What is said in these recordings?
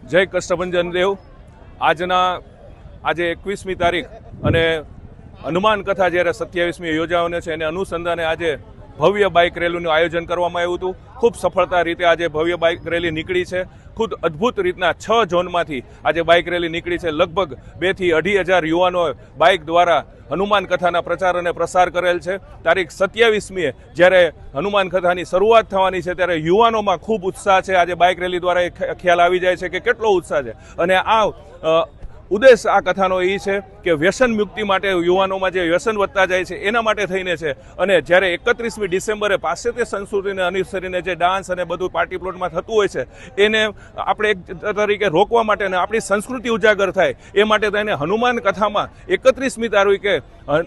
જય કષ્ટભંજન દેવ। આજે 21મી તારીખ અને હનુમાન કથા જ્યારે 27મી યોજાવાની છે એને અનુસંધાને આજે ભવ્ય બાઇક રેલીનું આયોજન કરવામાં આવ્યું હતું। ખૂબ સફળતા રીતે આજે ભવ્ય બાઇક રેલી નીકળી છે। ખુદ અદ્ભુત રીતના 6 ઝોનમાંથી આજે બાઇક રેલી નીકળી છે। લગભગ 2 થી 2.5 યુવાનોએ બાઇક દ્વારા હનુમાન કથાના પ્રચાર અને પ્રસાર કરેલ છે। તારીખ 27મીએ જ્યારે હનુમાન કથાની શરૂઆત થવાની છે ત્યારે યુવાનોમાં ખૂબ ઉત્સાહ છે। આજે બાઇક રેલી દ્વારા એક ખ્યાલ આવી જાય છે કે કેટલો ઉત્સાહ છે અને આ ઉદ્દેશ આ કથાનો એ છે કે વ્યસન મુક્તિ માટે યુવાનોમાં જે વ્યસન વધતા જાય છે એના માટે થઈને છે। અને જ્યારે 31મી ડિસેમ્બરે પાશ્ચાત્ય સંસ્કૃતિને અનુસરીને જે ડાન્સ અને બધું પાર્ટી પ્લોટમાં થતું હોય છે એને આપણે એક તરીકે રોકવા માટે અને આપણી સંસ્કૃતિ ઉજાગર થાય એ માટે થઈને હનુમાન કથામાં 31મી તારીખે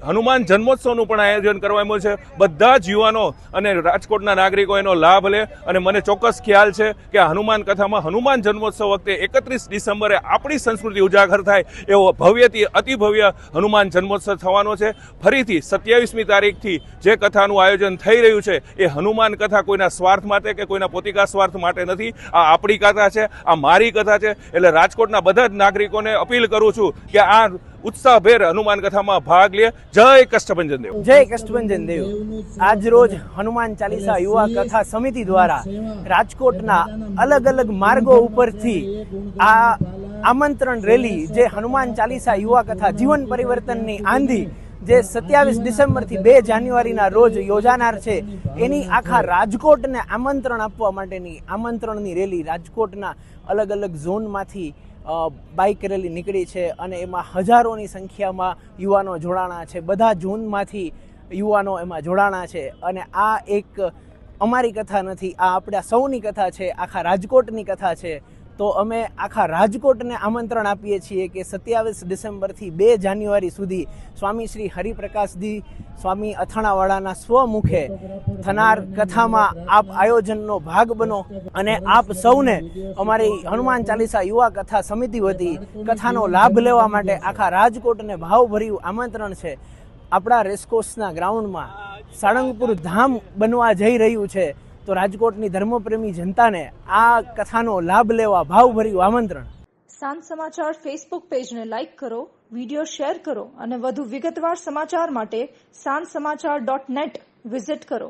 હનુમાન જન્મોત્સવનું પણ આયોજન કરવામાં છે। બધા જ યુવાનો અને રાજકોટના નાગરિકો એનો લાભ લે અને મને ચોક્કસ ખ્યાલ છે કે હનુમાન કથામાં હનુમાન જન્મોત્સવ વખતે 31 ડિસેમ્બરે આપણી સંસ્કૃતિ ઉજાગર થાય એવો ભવ્યથી અતિ ભવ્ય હનુમાન જન્મોત્સવ થવાનો છે। ફરીથી 27મી તારીખથી જે કથાનું આયોજન થઈ રહ્યું છે એ હનુમાન કથા કોઈના સ્વાર્થ માટે કે કોઈના પોતિકા સ્વાર્થ માટે નથી। આ આપણી કથા છે, આ મારી કથા છે। એટલે રાજકોટના બધા જ નાગરિકોને અપીલ કરું છું કે આ ઉત્સાહભેર હનુમાન કથામાં ભાગ લે। જય કષ્ટભંજન દેવ। જય કષ્ટભંજન દેવ। આજ રોજ હનુમાન ચાલીસા યુવા કથા સમિતિ દ્વારા રાજકોટના અલગ અલગ માર્ગો ઉપરથી આ આમંત્રણ રેલી જે હનુમાન ચાલીસા યુવા કથા જીવન પરિવર્તનની આંધી જે 27 ડિસેમ્બરથી 2 જાન્યુઆરીના રોજ યોજાનાર છે એની આખા રાજકોટને આમંત્રણ આપવા માટેની આમંત્રણની રેલી રાજકોટના અલગ અલગ ઝોનમાંથી બાઇક રેલી નીકળી છે અને એમાં હજારોની સંખ્યામાં યુવાનો જોડાણા છે। બધા ઝોનમાંથી યુવાનો એમાં જોડાણા છે અને આ એક અમારી કથા નથી, આ આપણા સૌની કથા છે, આખા રાજકોટની કથા છે। તો અમે આખા રાજકોટને આમંત્રણ આપીએ છીએ કે 27 ડિસેમ્બરથી 2 જાન્યુઆરી સુધી સ્વામી શ્રી હરિપ્રકાશજી સ્વામી અથાણાવાળાના સ્વમુખે થનાર કથામાં આપ આયોજનનો ભાગ બનો અને આપ સૌને અમારી હનુમાન ચાલીસા યુવા કથા સમિતિ વતી કથાનો લાભ લેવા માટે આખા રાજકોટને ભાવભર્યું આમંત્રણ છે। આપણા રેસકોર્સના ગ્રાઉન્ડમાં સાળંગપુર ધામ બનવા જઈ રહ્યું છે તો રાજકોટની ધર્મપ્રેમી જનતાને આ કથાનો લાભ લેવા ભાવભર્યું આમંત્રણ। સાંજ સમાચાર ફેસબુક પેજને લાઇક કરો, વિડીયો શેર કરો અને વધુ વિગતવાર સમાચાર માટે sanssamachar.net વિઝિટ કરો।